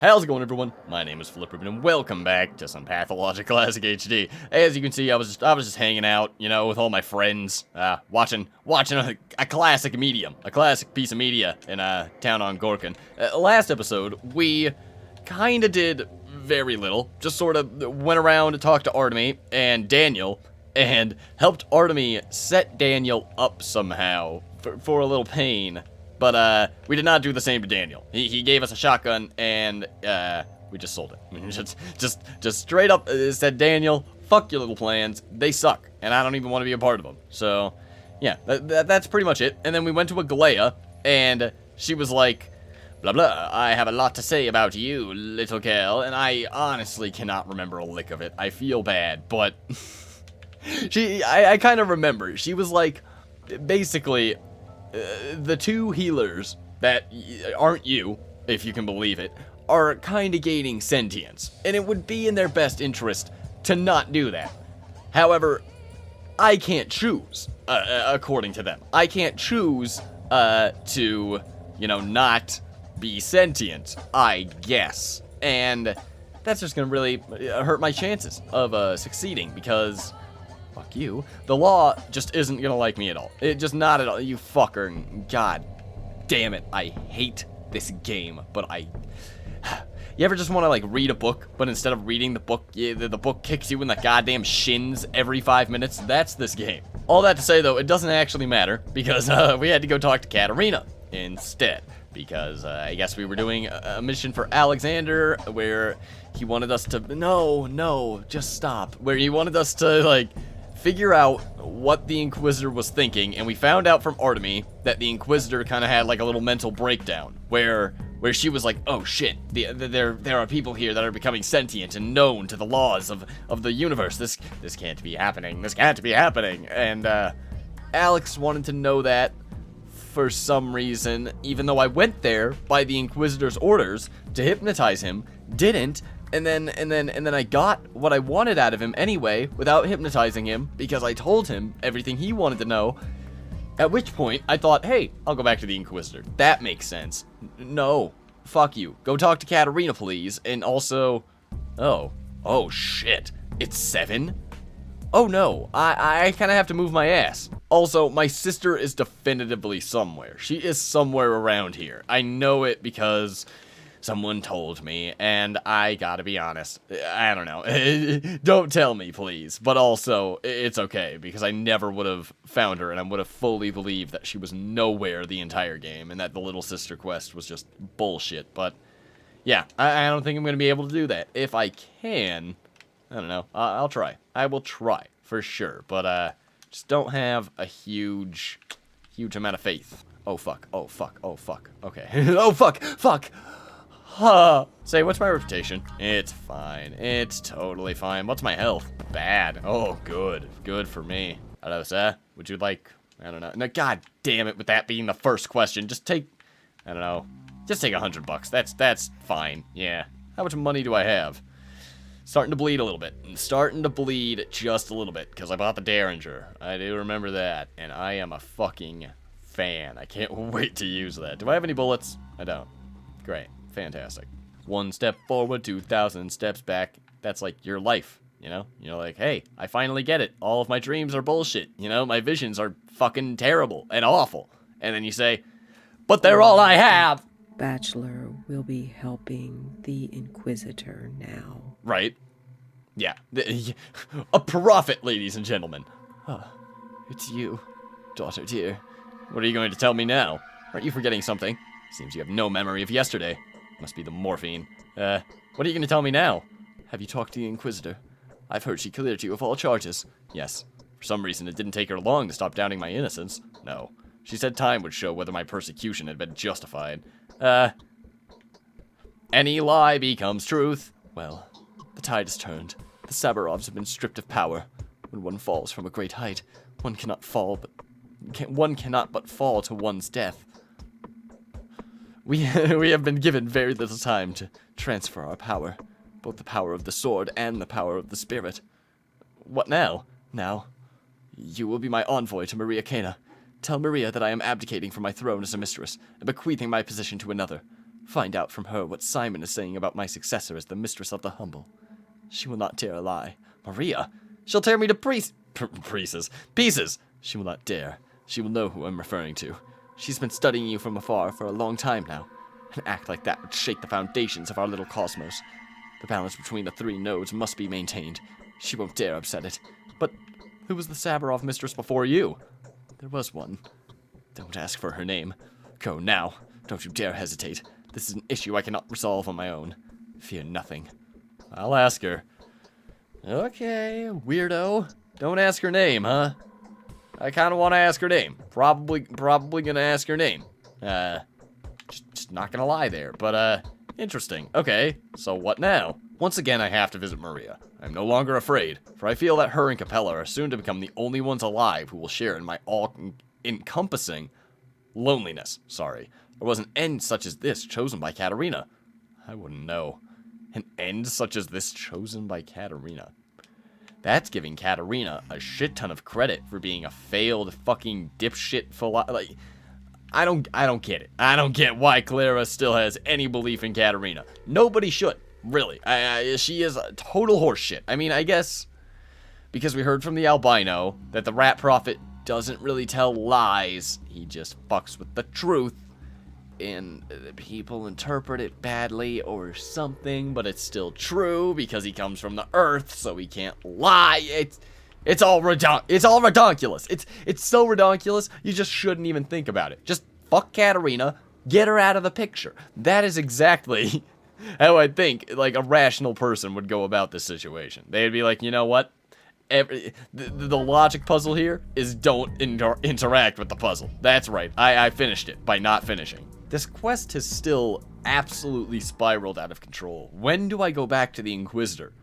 How's it going, everyone? My name is Flipribbon, and welcome back to some Pathologic Classic HD. As you can see, I was just hanging out, you know, with all my friends, watching a classic medium, a classic piece of media in town on Gorkin. Last episode, we kind of did very little, just sort of went around and talked to Artemy and Daniel, and helped Artemy set Daniel up somehow for a little pain. But, we did not do the same to Daniel. He gave us a shotgun, and, we just sold it. just straight up said, Daniel, fuck your little plans. They suck, and I don't even want to be a part of them. So, yeah, that's pretty much it. And then we went to a Galea, and she was like, blah, blah, I have a lot to say about you, little girl. And I honestly cannot remember a lick of it. I feel bad, but I kind of remember. She was like, basically, the two healers that aren't you, if you can believe it, are kind of gaining sentience, and it would be in their best interest to not do that. However, I can't choose, according to them. I can't choose to, you know, not be sentient, I guess. And that's just gonna really hurt my chances of succeeding, because fuck you. The law just isn't gonna like me at all. It just not at all. You fucker. God damn it. I hate this game, but you ever just want to, like, read a book, but instead of reading the book, the book kicks you in the goddamn shins every 5 minutes? That's this game. All that to say, though, it doesn't actually matter, because we had to go talk to Katarina instead. Because I guess we were doing a mission for Alexander, where he wanted us to... No, just stop. Where he wanted us to, like, figure out what the Inquisitor was thinking, and we found out from Artemy that the Inquisitor kind of had like a little mental breakdown, where she was like, oh shit, there are people here that are becoming sentient and known to the laws of the universe. This can't be happening. This can't be happening. And Alex wanted to know that for some reason, even though I went there by the Inquisitor's orders to hypnotize him, didn't. And then I got what I wanted out of him anyway, without hypnotizing him, because I told him everything he wanted to know. At which point, I thought, hey, I'll go back to the Inquisitor. That makes sense. No. Fuck you. Go talk to Katarina, please. And also... Oh, shit. It's 7? Oh, no. I kind of have to move my ass. Also, my sister is definitively somewhere. She is somewhere around here. I know it because... someone told me, and I gotta be honest, I don't know. Don't tell me, please. But also, it's okay, because I never would have found her, and I would have fully believed that she was nowhere the entire game, and that the Little Sister quest was just bullshit. But, yeah, I don't think I'm gonna be able to do that. If I can, I don't know, I'll try. I will try, for sure. But, just don't have a huge amount of faith. Oh, fuck. Okay. Oh, fuck! Say, what's my reputation? It's fine. It's totally fine. What's my health? Bad. Oh, good. Good for me. Hello, sir. Would you like... I don't know. No, god damn it, with that being the first question. Just take... I don't know. Just take $100. That's fine. Yeah. How much money do I have? Starting to bleed a little bit. Starting to bleed just a little bit, because I bought the Derringer. I do remember that. And I am a fucking fan. I can't wait to use that. Do I have any bullets? I don't. Great. Fantastic. 1 step forward, 2,000 steps back. That's like your life, you know? You're like, hey, I finally get it. All of my dreams are bullshit. You know, my visions are fucking terrible and awful. And then you say, but they're all I have. Bachelor will be helping the Inquisitor now. Right. Yeah. A prophet, ladies and gentlemen. It's you, daughter dear. What are you going to tell me now? Aren't you forgetting something? Seems you have no memory of yesterday. Must be the morphine. What are you going to tell me now? Have you talked to the Inquisitor? I've heard she cleared you of all charges. Yes. For some reason, it didn't take her long to stop doubting my innocence. No. She said time would show whether my persecution had been justified. Any lie becomes truth. Well, the tide has turned. The Sabarovs have been stripped of power. When one falls from a great height, one cannot but fall to one's death. We have been given very little time to transfer our power, both the power of the sword and the power of the spirit. What now? Now, you will be my envoy to Maria Cana. Tell Maria that I am abdicating from my throne as a mistress, and bequeathing my position to another. Find out from her what Simon is saying about my successor as the mistress of the humble. She will not dare lie. Maria, she'll tear me to pieces. She will not dare. She will know who I'm referring to. She's been studying you from afar for a long time now. An act like that would shake the foundations of our little cosmos. The balance between the three nodes must be maintained. She won't dare upset it. But who was the Sabarov mistress before you? There was one. Don't ask for her name. Go now. Don't you dare hesitate. This is an issue I cannot resolve on my own. Fear nothing. I'll ask her. Okay, weirdo. Don't ask her name, huh? I kind of want to ask her name. Probably gonna ask her name. Just not gonna lie there, but interesting. Okay, so what now? Once again, I have to visit Maria. I'm no longer afraid, for I feel that her and Capella are soon to become the only ones alive who will share in my all-encompassing loneliness. Sorry. There was an end such as this chosen by Katerina. I wouldn't know. An end such as this chosen by Katerina. That's giving Katerina a shit ton of credit for being a failed fucking dipshit like, I don't get it. I don't get why Clara still has any belief in Katerina. Nobody should, really. She is a total horseshit. I mean, I guess because we heard from the albino that the rat prophet doesn't really tell lies. He just fucks with the truth. And people interpret it badly or something, but it's still true because he comes from the earth, so he can't lie. It's all redonkulous. It's so redonkulous, you just shouldn't even think about it. Just fuck Katerina, get her out of the picture. That is exactly how I think like a rational person would go about this situation. They'd be like, you know what? The logic puzzle here is don't interact with the puzzle. That's right. I finished it by not finishing. This quest has still absolutely spiraled out of control. When do I go back to the Inquisitor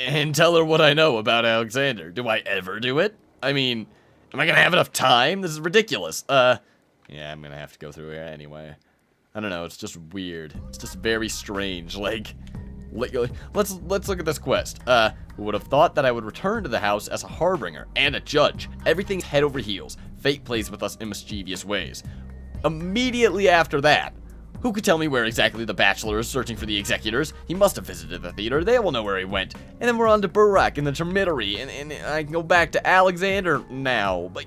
and tell her what I know about Alexander? Do I ever do it? I mean, am I gonna have enough time? This is ridiculous. Yeah, I'm gonna have to go through here anyway. I don't know, it's just weird. It's just very strange. Like let's look at this quest. Who would have thought that I would return to the house as a harbinger and a judge? Everything's head over heels. Fate plays with us in mischievous ways. Immediately after that, who could tell me where exactly the Bachelor is searching for the executors? He must have visited the theater. They will know where he went. And then we're on to Burak and the Termittery, and I can go back to Alexander now. But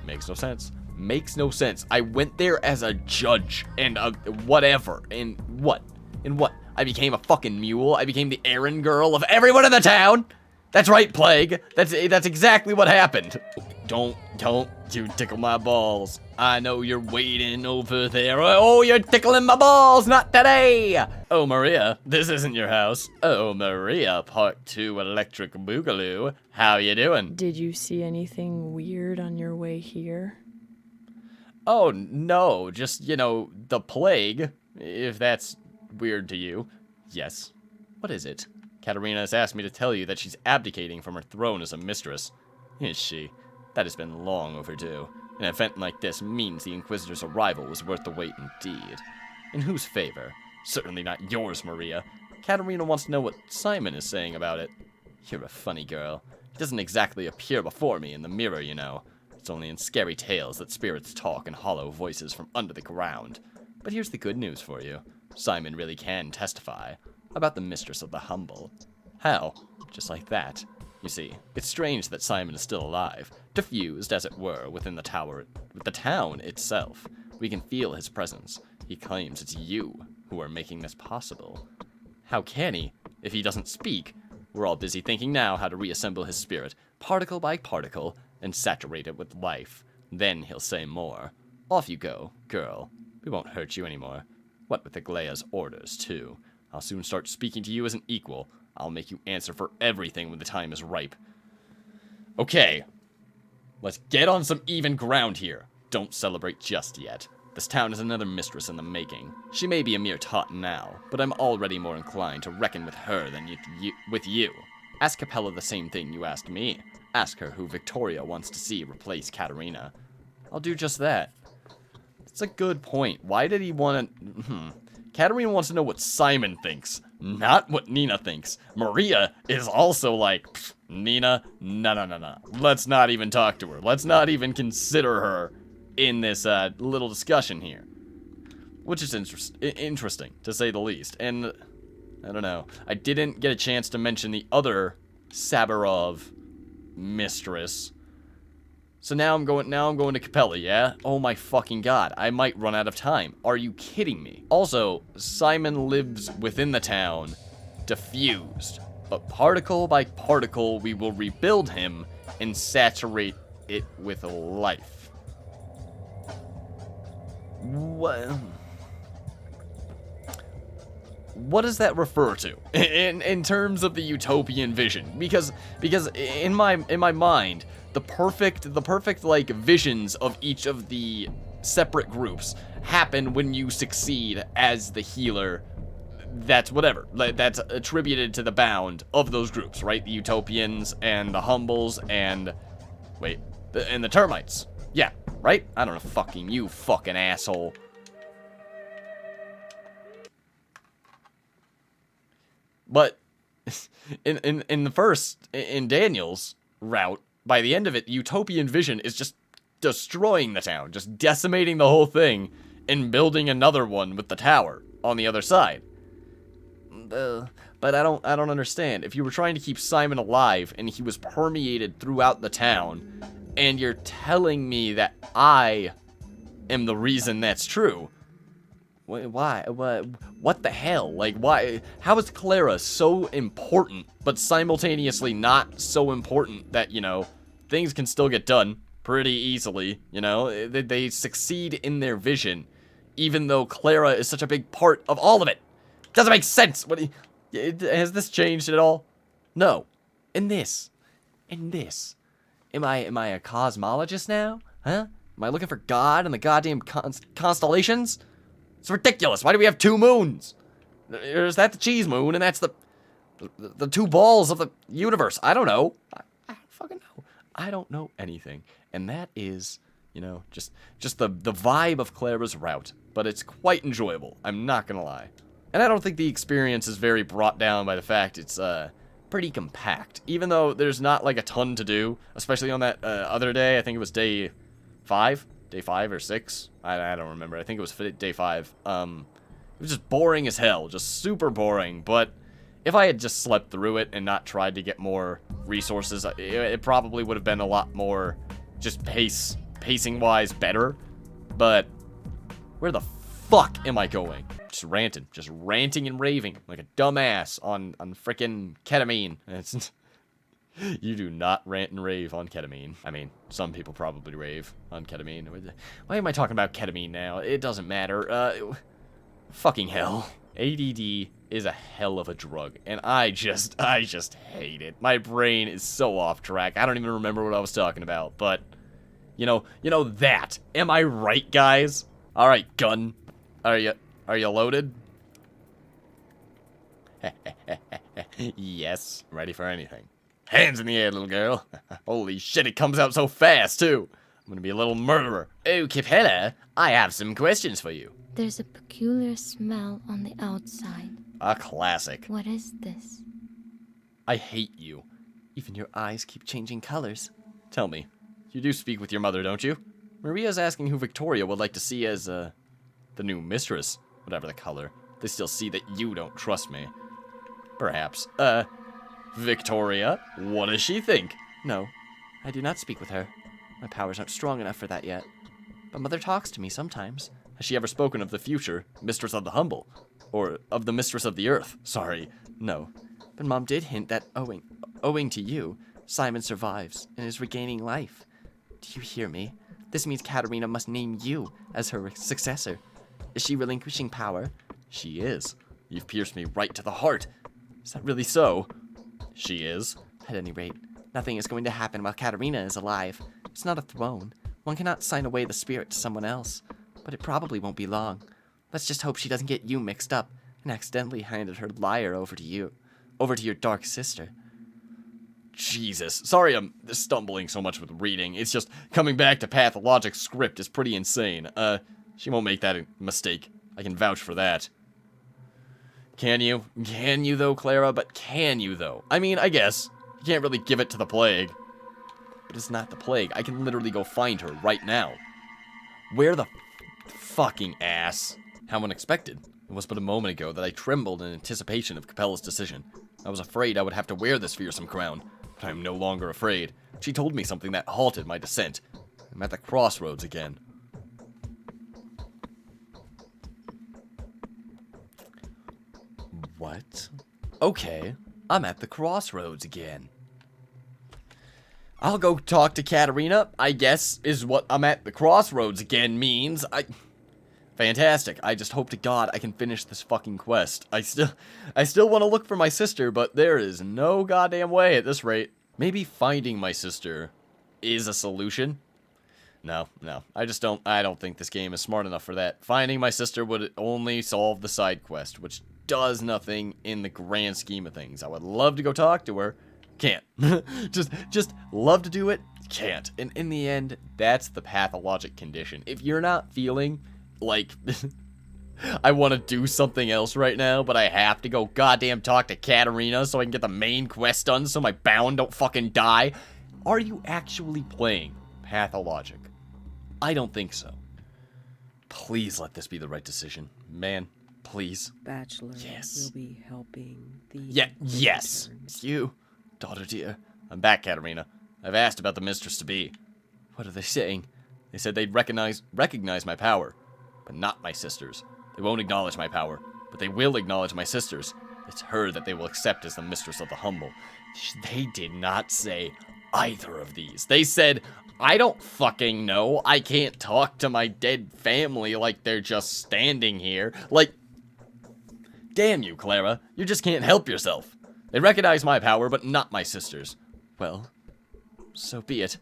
makes no sense. Makes no sense. I went there as a judge and whatever. And what? And what? I became a fucking mule. I became the errand girl of everyone in the town. That's right, Plague. That's exactly what happened. Don't you tickle my balls. I know you're waiting over there. Oh, you're tickling my balls, not today. Oh, Maria, this isn't your house. Oh, Maria, part 2 electric boogaloo. How you doing? Did you see anything weird on your way here? Oh, no, just, the plague, if that's weird to you. Yes. What is it? Katerina has asked me to tell you that she's abdicating from her throne as a mistress. Is she? That has been long overdue. An event like this means the Inquisitor's arrival was worth the wait indeed. In whose favor? Certainly not yours, Maria. Katerina wants to know what Simon is saying about it. You're a funny girl. He doesn't exactly appear before me in the mirror, you know. It's only in scary tales that spirits talk in hollow voices from under the ground. But here's the good news for you. Simon really can testify about the mistress of the humble. How? Just like that. You see, it's strange that Simon is still alive, diffused, as it were, within the town itself. We can feel his presence. He claims it's you who are making this possible. How can he? If he doesn't speak, we're all busy thinking now how to reassemble his spirit, particle by particle, and saturate it with life. Then he'll say more. Off you go, girl. We won't hurt you anymore. What with Aglaya's orders, too. I'll soon start speaking to you as an equal. I'll make you answer for everything when the time is ripe. Okay. Let's get on some even ground here. Don't celebrate just yet. This town is another mistress in the making. She may be a mere tot now, but I'm already more inclined to reckon with her than with you. Ask Capella the same thing you asked me. Ask her who Victoria wants to see replace Katerina. I'll do just that. It's a good point. Why did he want to... Katerina wants to know what Simon thinks, not what Nina thinks. Maria is also like, Nina, no. Let's not even talk to her. Let's not even consider her in this little discussion here. which is interesting, to say the least. And, I don't know, I didn't get a chance to mention the other Sabarov mistress. So now I'm going to Capella, yeah? Oh my fucking god, I might run out of time. Are you kidding me? Also, Simon lives within the town, diffused. But particle by particle, we will rebuild him and saturate it with life. What does that refer to in terms of the utopian vision? Because in my mind, the perfect like visions of each of the separate groups happen when you succeed as the healer. That's whatever. That's attributed to the bound of those groups, right? The utopians and the humbles and and the termites. Yeah, right? I don't know, fucking you fucking asshole. But in Daniel's route, by the end of it, the utopian vision is just destroying the town, just decimating the whole thing, and building another one with the tower on the other side. But I don't understand. If you were trying to keep Simon alive and he was permeated throughout the town, and you're telling me that I am the reason that's true, why? What the hell? Like, why? How is Clara so important, but simultaneously not so important that, you know, things can still get done pretty easily, you know? They succeed in their vision, even though Clara is such a big part of all of it. Doesn't make sense. Has this changed at all? No. In this. Am I a cosmologist now? Huh? Am I looking for God in the goddamn constellations? It's ridiculous. Why do we have two moons? Is that the cheese moon, and that's the two balls of the universe? I don't know. I don't fucking know. I don't know anything. And that is, you know, just the vibe of Clara's route. But it's quite enjoyable. I'm not gonna lie. And I don't think the experience is very brought down by the fact it's pretty compact. Even though there's not like a ton to do, especially on that other day. I think it was day 5. Day 5 or 6? I don't remember. I think it was day 5. It was just boring as hell. Just super boring. But if I had just slept through it and not tried to get more resources, it probably would have been a lot more just pacing-wise better. But where the fuck am I going? Just ranting and raving like a dumbass on frickin' ketamine. You do not rant and rave on ketamine. I mean, some people probably rave on ketamine. Why am I talking about ketamine now? It doesn't matter. Fucking hell. ADD is a hell of a drug, and I just hate it. My brain is so off track. I don't even remember what I was talking about, but you know that. Am I right, guys? All right, gun. Are you loaded? Yes, ready for anything. Hands in the air, little girl. Holy shit, it comes out so fast, too. I'm gonna be a little murderer. Oh, Capella, I have some questions for you. There's a peculiar smell on the outside. A classic. What is this? I hate you. Even your eyes keep changing colors. Tell me, you do speak with your mother, don't you? Maria's asking who Victoria would like to see as, the new mistress. Whatever the color. They still see that you don't trust me. Perhaps. Victoria, what does she think? No, I do not speak with her. My powers aren't strong enough for that yet. But Mother talks to me sometimes. Has she ever spoken of the future, mistress of the humble? Or of the mistress of the earth? Sorry. No. But Mom did hint that owing to you, Simon survives and is regaining life. Do you hear me? This means Katerina must name you as her successor. Is she relinquishing power? She is. You've pierced me right to the heart. Is that really so? She is. At any rate, nothing is going to happen while Katerina is alive. It's not a throne. One cannot sign away the spirit to someone else. But it probably won't be long. Let's just hope she doesn't get you mixed up and accidentally handed her lyre over to your dark sister. Jesus. Sorry I'm stumbling so much with reading. It's just coming back to Pathologic script is pretty insane. She won't make that a mistake. I can vouch for that. Can you? Can you, though, Clara? But can you, though? I mean, I guess. You can't really give it to the plague. But it's not the plague. I can literally go find her right now. Where the fucking ass? How unexpected. It was but a moment ago that I trembled in anticipation of Capella's decision. I was afraid I would have to wear this fearsome crown, but I am no longer afraid. She told me something that halted my descent. I'm at the crossroads again. What? Okay, I'm at the crossroads again. I'll go talk to Katarina, I guess, is what I'm at the crossroads again means. Fantastic. I just hope to God I can finish this fucking quest. I still want to look for my sister, but there is no goddamn way at this rate. Maybe finding my sister is a solution. No. I don't think this game is smart enough for that. Finding my sister would only solve the side quest, which does nothing in the grand scheme of things. I would love to go talk to her. Can't. just love to do it. Can't. And in the end, that's the pathologic condition. If you're not feeling like I want to do something else right now, but I have to go goddamn talk to Katarina so I can get the main quest done so my bound don't fucking die, are you actually playing Pathologic? I don't think so. Please let this be the right decision. Man, please. Bachelor Yes. will be helping the Yes. Inquisitor. It's you, daughter dear. I'm back, Katarina. I've asked about the mistress-to-be. What are they saying? They said they'd recognize my power, but not my sister's. They won't acknowledge my power, but they will acknowledge my sister's. It's her that they will accept as the mistress of the humble. They did not say either of these. They said, I don't fucking know. I can't talk to my dead family like they're just standing here. Like, damn you, Clara. You just can't help yourself. They recognize my power, but not my sister's. Well, so be it.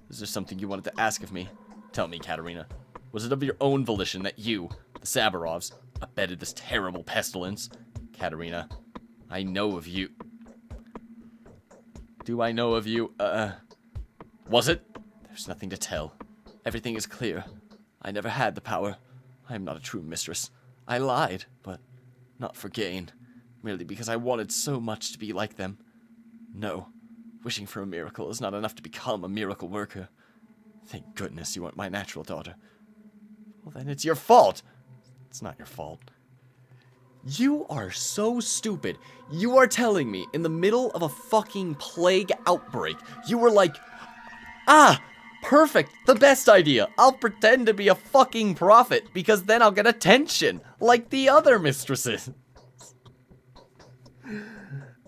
Is there something you wanted to ask of me? Tell me, Katarina. Was it of your own volition that you, the Sabarovs, abetted this terrible pestilence? Katarina, I know of you. Do I know of you? Was it? There's nothing to tell. Everything is clear. I never had the power. I am not a true mistress. I lied, but not for gain. Merely because I wanted so much to be like them. No, wishing for a miracle is not enough to become a miracle worker. Thank goodness you aren't my natural daughter. Well, then it's your fault. It's not your fault. You are so stupid. You are telling me in the middle of a fucking plague outbreak, you were like, perfect, the best idea. I'll pretend to be a fucking prophet because then I'll get attention, like the other mistresses.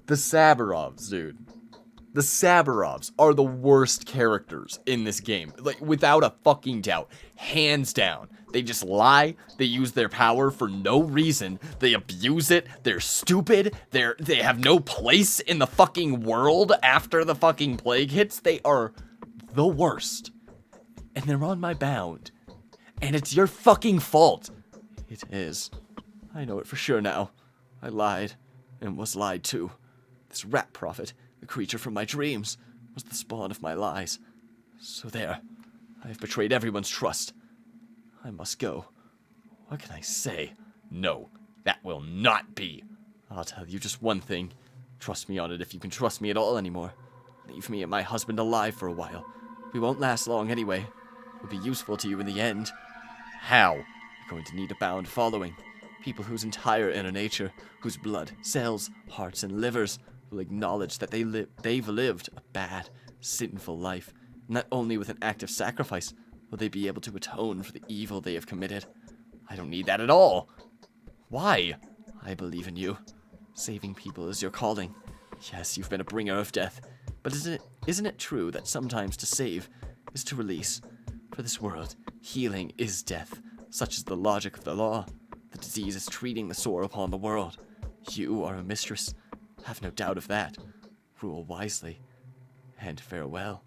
The Sabarovs, dude. The Sabarovs are the worst characters in this game. Like, without a fucking doubt. Hands down. They just lie. They use their power for no reason. They abuse it. They're stupid. They have no place in the fucking world after the fucking plague hits. They are the worst. And they're on my bound. And it's your fucking fault. It is. I know it for sure now. I lied. And was lied to. This rat prophet, the creature from my dreams, was the spawn of my lies. So there. I have betrayed everyone's trust. I must go. What can I say? No, that will not be. I'll tell you just one thing. Trust me on it if you can trust me at all anymore. Leave me and my husband alive for a while. We won't last long anyway. We'll be useful to you in the end. How? You're going to need a bound following. People whose entire inner nature, whose blood, cells, hearts, and livers will acknowledge that they've lived a bad, sinful life. Not only with an act of sacrifice will they be able to atone for the evil they have committed. I don't need that at all. Why? I believe in you. Saving people is your calling. Yes, you've been a bringer of death. But isn't it true that sometimes to save is to release? For this world, healing is death. Such is the logic of the law. The disease is treating the sore upon the world. You are a mistress. Have no doubt of that. Rule wisely. And farewell.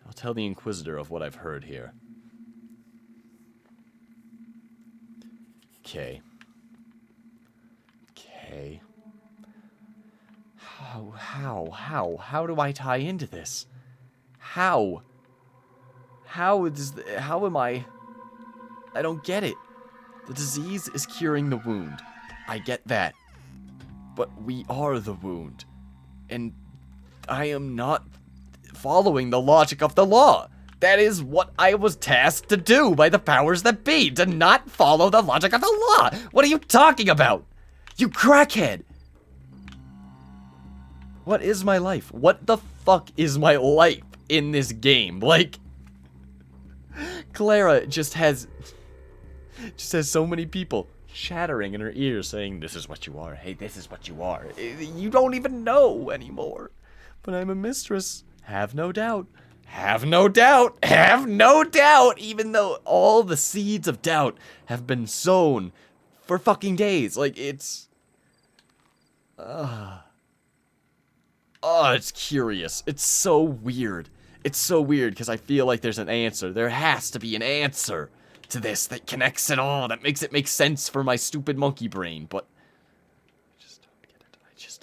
I'll tell the Inquisitor of what I've heard here. Okay. How do I tie into this? How am I don't get it. The disease is curing the wound. I get that. But we are the wound. And I am not following the logic of the law. That is what I was tasked to do by the powers that be, to not follow the logic of the law. What are you talking about? You crackhead. What is my life? What the fuck is my life in this game? Like, Clara just has so many people chattering in her ears saying, this is what you are. Hey, this is what you are. You don't even know anymore. But I'm a mistress. Have no doubt. Have no doubt. Have no doubt. Even though all the seeds of doubt have been sown for fucking days. Like, it's... Oh, it's curious. It's so weird. It's so weird because I feel like there's an answer. There has to be an answer to this that connects it all, that makes it make sense for my stupid monkey brain, but I just don't get it.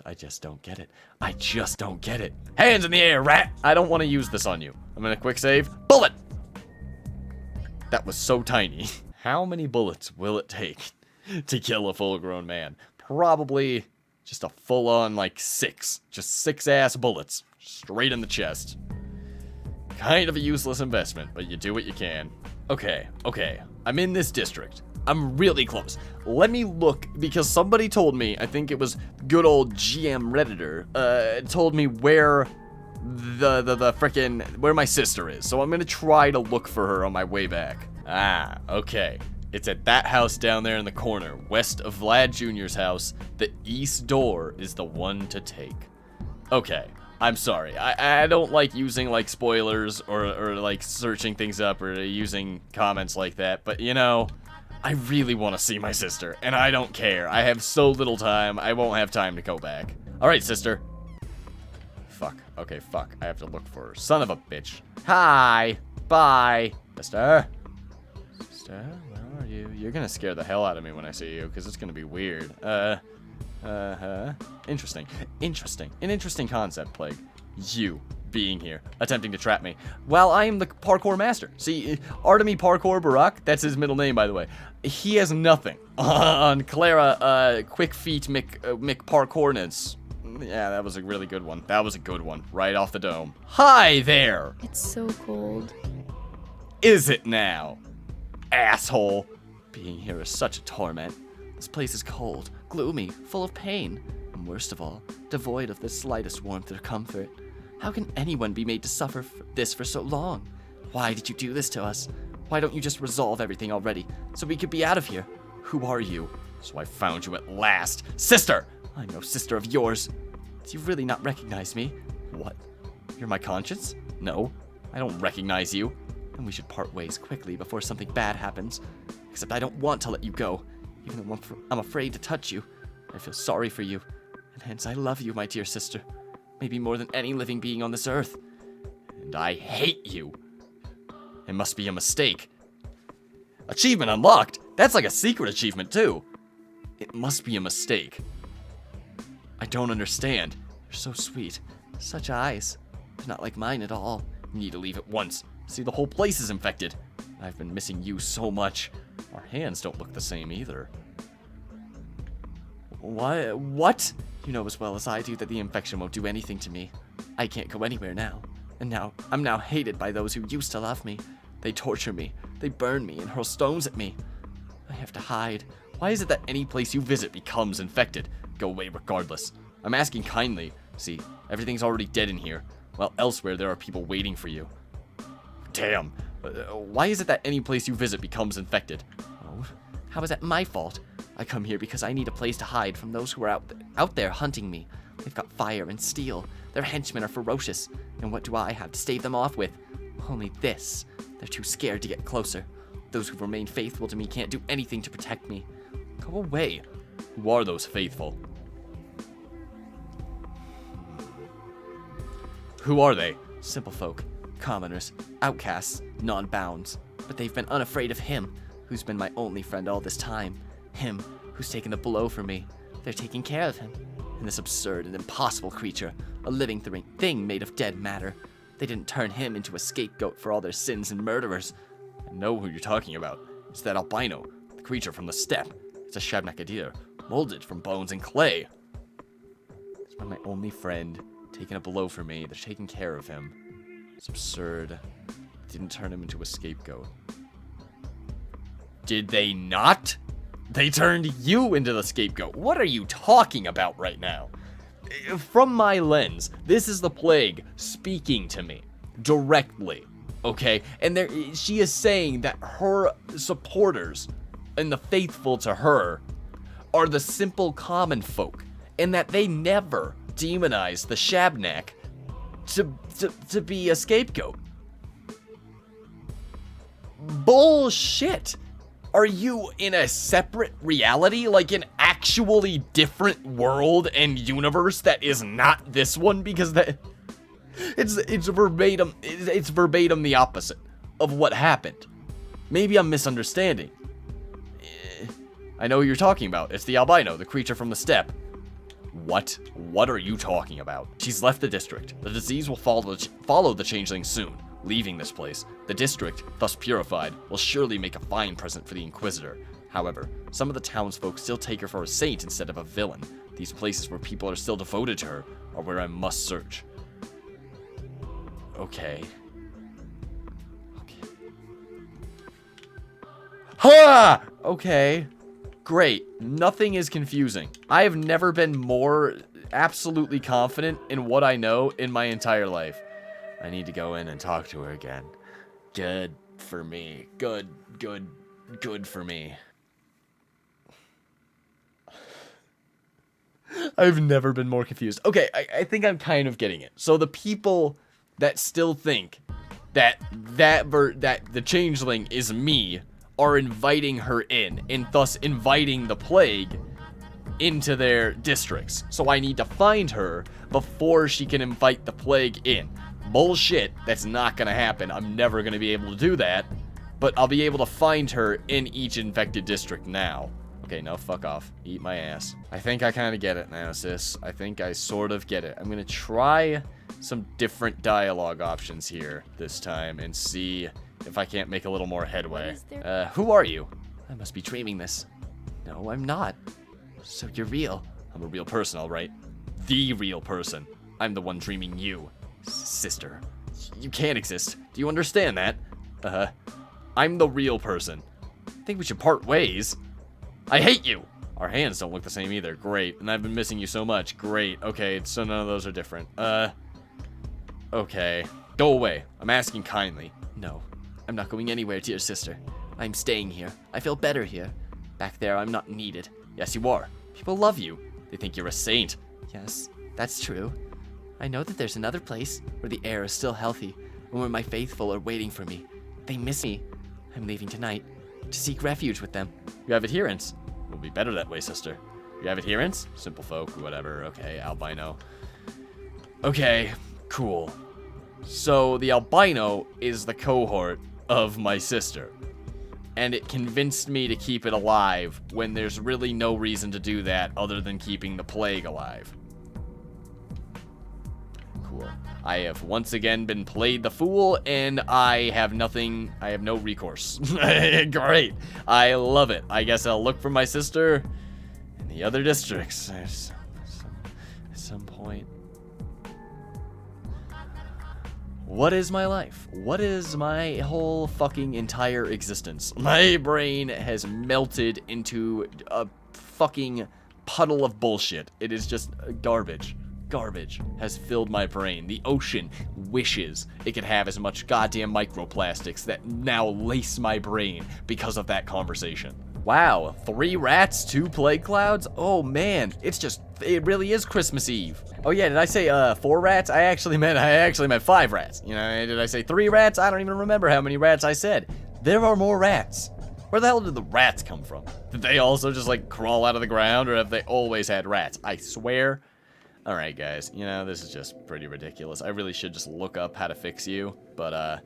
I just don't get it. I just don't get it. Hands in the air, rat! I don't want to use this on you. I'm gonna quick save. Bullet! That was so tiny. How many bullets will it take to kill a full-grown man? Probably just a full-on, like, 6. Just 6 ass bullets. Straight in the chest. Kind of a useless investment, but you do what you can. Okay. I'm in this district. I'm really close. Let me look, because somebody told me, I think it was good old GM Redditor, told me where the frickin' where my sister is. So I'm gonna try to look for her on my way back. Ah, okay. It's at that house down there in the corner, west of Vlad Jr.'s house. The east door is the one to take. Okay. I'm sorry. I don't like using, like, spoilers or like, searching things up or using comments like that. But, you know, I really want to see my sister. And I don't care. I have so little time. I won't have time to go back. Alright, sister. Fuck. Okay, fuck. I have to look for her. Son of a bitch. Hi. Bye. Sister? Sister? Where are you? You're gonna scare the hell out of me when I see you, because it's gonna be weird. Interesting. An interesting concept, Plague. You being here, attempting to trap me. Well, I am the parkour master. See, Artemy Parkour Barak, that's his middle name, by the way. He has nothing on Clara, Quick Feet McParkournance. Yeah, that was a really good one. That was a good one. Right off the dome. Hi there! It's so cold. Is it now? Asshole. Being here is such a torment. This place is cold, gloomy, full of pain, and worst of all, devoid of the slightest warmth or comfort. How can anyone be made to suffer this for so long? Why did you do this to us? Why don't you just resolve everything already, so we could be out of here? Who are you? So I found you at last. Sister! I'm no sister of yours. Do you really not recognize me? What? You're my conscience? No, I don't recognize you. And we should part ways quickly before something bad happens. Except I don't want to let you go. Even though I'm afraid to touch you, I feel sorry for you, and hence I love you, my dear sister, maybe more than any living being on this earth. And I hate you. It must be a mistake. Achievement unlocked? That's like a secret achievement, too. It must be a mistake. I don't understand. You're so sweet. Such eyes. They're not like mine at all. You need to leave at once. See, the whole place is infected. I've been missing you so much. Our hands don't look the same either. What? You know as well as I do that the infection won't do anything to me. I can't go anywhere now. And now, I'm now hated by those who used to love me. They torture me, they burn me, and hurl stones at me. I have to hide. Why is it that any place you visit becomes infected? Go away regardless. I'm asking kindly. See, everything's already dead in here, while elsewhere there are people waiting for you. Damn. Why is it that any place you visit becomes infected? Oh, how is that my fault? I come here because I need a place to hide from those who are out there hunting me. They've got fire and steel. Their henchmen are ferocious. And what do I have to stave them off with? Only this. They're too scared to get closer. Those who remain faithful to me can't do anything to protect me. Go away. Who are those faithful? Who are they? Simple folk. Commoners, outcasts, non-bounds. But they've been unafraid of him, who's been my only friend all this time. Him, who's taken the blow for me. They're taking care of him. And this absurd and impossible creature, a living thing made of dead matter. They didn't turn him into a scapegoat for all their sins and murderers. I know who you're talking about. It's that albino, the creature from the steppe. It's a Shabnakadir, molded from bones and clay. It's been my only friend, taking a blow for me. They're taking care of him. It's absurd. didn't turn him into a scapegoat. Did they not? They turned you into the scapegoat. What are you talking about right now? From my lens, this is the plague speaking to me directly, okay? And she is saying that her supporters and the faithful to her are the simple common folk, and that they never demonize the Shabnak to be a scapegoat. Bullshit! Are you in a separate reality? Like an actually different world and universe that is not this one? Because it's verbatim the opposite of what happened. Maybe I'm misunderstanding. I know who you're talking about. It's the albino, the creature from the steppe. What? What are you talking about? She's left the district. The disease will follow the changeling soon. Leaving this place, the district, thus purified, will surely make a fine present for the Inquisitor. However, some of the townsfolk still take her for a saint instead of a villain. These places where people are still devoted to her are where I must search. Okay. Ha! Okay. Great. Nothing is confusing. I have never been more absolutely confident in what I know in my entire life. I need to go in and talk to her again. Good for me. Good for me. I've never been more confused. Okay, I think I'm kind of getting it. So the people that still think that the changeling is me are inviting her in, and thus inviting the plague into their districts. So I need to find her before she can invite the plague in. Bullshit, that's not gonna happen. I'm never gonna be able to do that, but I'll be able to find her in each infected district now. Okay, no, fuck off. Eat my ass. I think I kind of get it now, sis. I think I sort of get it. I'm gonna try some different dialogue options here this time and see if I can't make a little more headway. Who are you? I must be dreaming this. No, I'm not. So you're real. I'm a real person, all right. The real person. I'm the one dreaming you. Sister. You can't exist. Do you understand that? I'm the real person. I think we should part ways. I hate you! Our hands don't look the same either. Great. And I've been missing you so much. Great. Okay, so none of those are different. Okay. Go away. I'm asking kindly. No. I'm not going anywhere, dear sister. I'm staying here. I feel better here. Back there, I'm not needed. Yes, you are. People love you. They think you're a saint. Yes, that's true. I know that there's another place where the air is still healthy and where my faithful are waiting for me. They miss me. I'm leaving tonight to seek refuge with them. You have adherents. We'll be better that way, sister. You have adherents? Simple folk, whatever. Okay, albino. Okay, cool. So the albino is the cohort of my sister. And it convinced me to keep it alive when there's really no reason to do that other than keeping the plague alive. Cool. I have once again been played the fool, and I have no recourse. Great. I love it. I guess I'll look for my sister in the other districts at some point. What is my life? What is my whole fucking entire existence? My brain has melted into a fucking puddle of bullshit. It is just garbage. Garbage has filled my brain. The ocean wishes it could have as much goddamn microplastics that now lace my brain because of that conversation. Wow, 3 rats, 2 plague clouds? Oh man, it really is Christmas Eve. Oh yeah, did I say 4 rats? I actually meant 5 rats. You know, did I say 3 rats? I don't even remember how many rats I said. There are more rats. Where the hell did the rats come from? Did they also just like crawl out of the ground, or have they always had rats? I swear. Alright guys, you know, this is just pretty ridiculous. I really should just look up how to fix you, but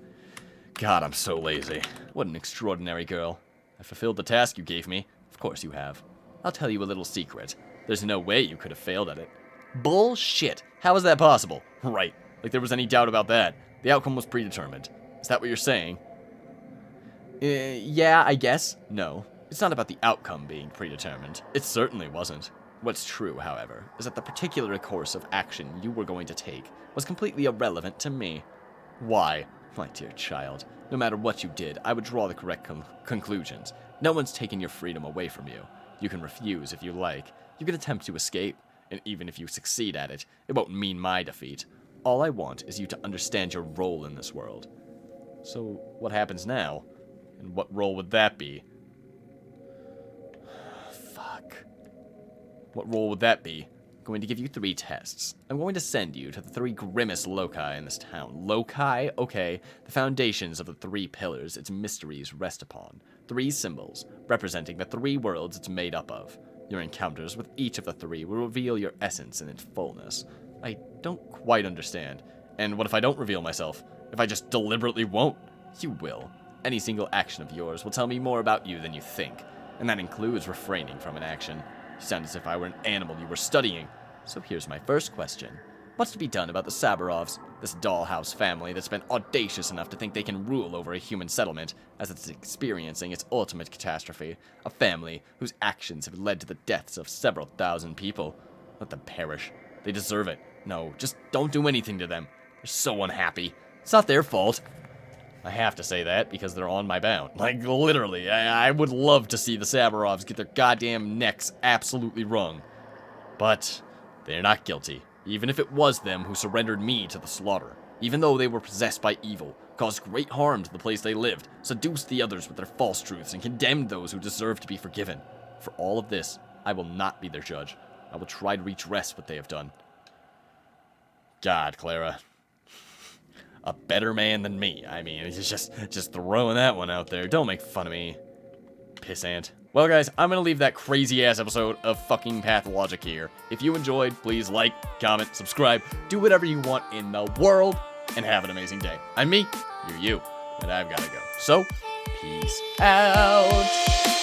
God, I'm so lazy. What an extraordinary girl. I fulfilled the task you gave me. Of course you have. I'll tell you a little secret. There's no way you could have failed at it. Bullshit. How is that possible? Right. Like there was any doubt about that. The outcome was predetermined. Is that what you're saying? Yeah, I guess. No. It's not about the outcome being predetermined. It certainly wasn't. What's true, however, is that the particular course of action you were going to take was completely irrelevant to me. Why? My dear child, no matter what you did, I would draw the correct conclusions. No one's taken your freedom away from you. You can refuse if you like. You can attempt to escape, and even if you succeed at it, it won't mean my defeat. All I want is you to understand your role in this world. So, what happens now? And what role would that be? Fuck. What role would that be? I'm going to give you 3 tests. I'm going to send you to the 3 grimmest loci in this town. Loci? Okay. The foundations of the 3 pillars its mysteries rest upon. 3 symbols, representing the 3 worlds it's made up of. Your encounters with each of the 3 will reveal your essence in its fullness. I don't quite understand. And what if I don't reveal myself? If I just deliberately won't? You will. Any single action of yours will tell me more about you than you think. And that includes refraining from an action. You sound as if I were an animal you were studying. So here's my first question. What's to be done about the Saburovs, this dollhouse family that's been audacious enough to think they can rule over a human settlement as it's experiencing its ultimate catastrophe? A family whose actions have led to the deaths of several thousand people. Let them perish. They deserve it. No, just don't do anything to them. They're so unhappy. It's not their fault. I have to say that because they're on my bound. Like, literally, I would love to see the Saburovs get their goddamn necks absolutely wrung. But they're not guilty, even if it was them who surrendered me to the slaughter. Even though they were possessed by evil, caused great harm to the place they lived, seduced the others with their false truths, and condemned those who deserved to be forgiven. For all of this, I will not be their judge. I will try to redress what they have done. God, Clara. A better man than me. I mean, it's just throwing that one out there. Don't make fun of me, pissant. Well, guys, I'm going to leave that crazy-ass episode of fucking Pathologic here. If you enjoyed, please like, comment, subscribe, do whatever you want in the world, and have an amazing day. I'm me, you're you, and I've got to go. So, peace out.